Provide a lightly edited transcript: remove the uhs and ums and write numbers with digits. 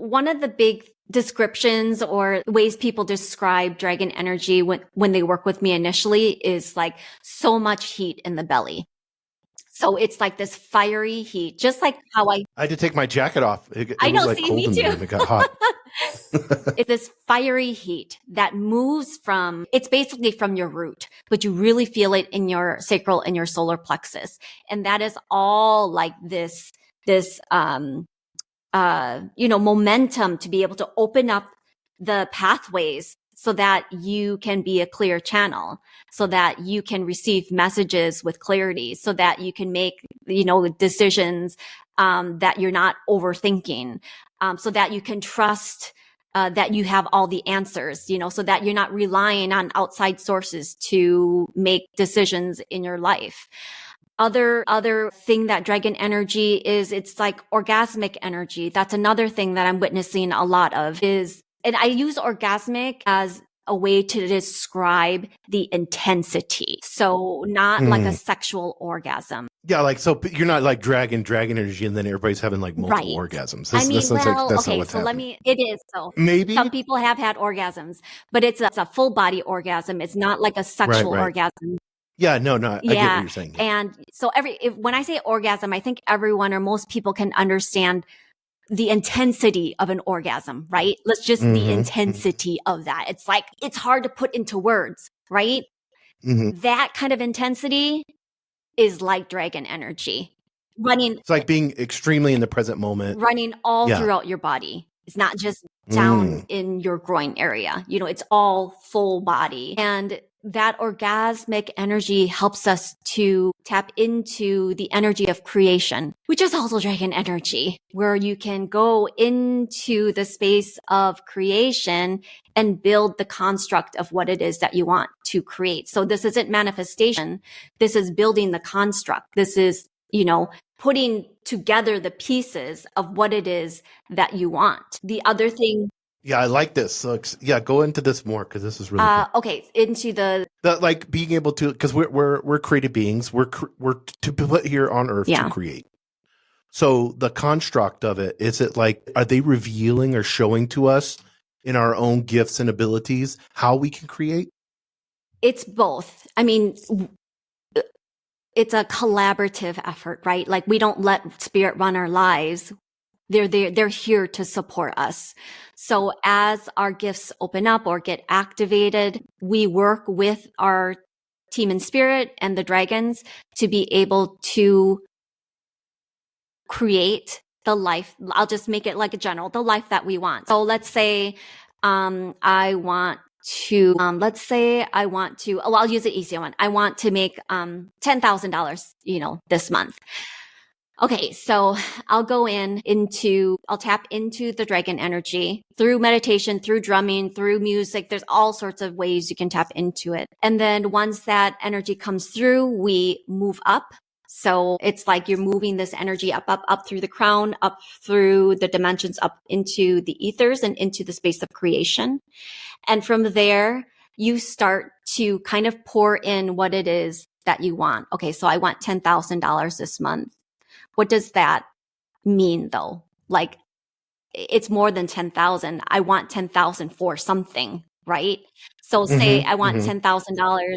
one of the big descriptions or ways people describe dragon energy when they work with me initially is like so much heat in the belly. So it's like this fiery heat, just like how I had to take my jacket off. It I was know, like see, cold me in there too. and it got hot. It's this fiery heat that moves from, it's basically from your root, but you really feel it in your sacral and your solar plexus. And that is all like this, momentum to be able to open up the pathways so that you can be a clear channel, so that you can receive messages with clarity, so that you can make, decisions, that you're not overthinking, so that you can trust, that you have all the answers, so that you're not relying on outside sources to make decisions in your life. Other thing that dragon energy is, it's like orgasmic energy. That's another thing that I'm witnessing a lot of is, and I use orgasmic as a way to describe the intensity. So not like a sexual orgasm. Yeah, like, so you're not like dragon energy and then everybody's having like multiple orgasms. This sounds like that's not what's happening. It is. So maybe some people have had orgasms, but it's a full body orgasm. It's not like a sexual orgasm. Yeah, no, I get what you're saying. And so when I say orgasm, I think everyone or most people can understand the intensity of an orgasm, right? Let's just the intensity of that. It's like, it's hard to put into words, right? That kind of intensity is like dragon energy running. It's like being extremely in the present moment, running all throughout your body. It's not just down in your groin area. It's all full body. And that orgasmic energy helps us to tap into the energy of creation, which is also dragon energy, where you can go into the space of creation and build the construct of what it is that you want to create. So this isn't manifestation. This is building the construct. This is, putting together the pieces of what it is that you want. The other thing. Yeah, I like this. So, go into this more because this is really cool. Okay, into the like being able to, because we're creative beings. We're to put here on Earth to create. So the construct of it, is it like, are they revealing or showing to us in our own gifts and abilities how we can create? It's both. I mean, it's a collaborative effort, right? Like, we don't let spirit run our lives. They're here to support us. So as our gifts open up or get activated, we work with our team in spirit and the dragons to be able to create the life. I'll just make it like a general, the life that we want. So let's say, I want to, I'll use an easy one. I want to make, $10,000, this month. Okay, so I'll tap into the dragon energy through meditation, through drumming, through music. There's all sorts of ways you can tap into it. And then once that energy comes through, we move up. So it's like you're moving this energy up through the crown, up through the dimensions, up into the ethers and into the space of creation. And from there, you start to kind of pour in what it is that you want. Okay, so I want $10,000 this month. What does that mean though? Like, it's more than 10,000. I want 10,000 for something, right? So say I want $10,000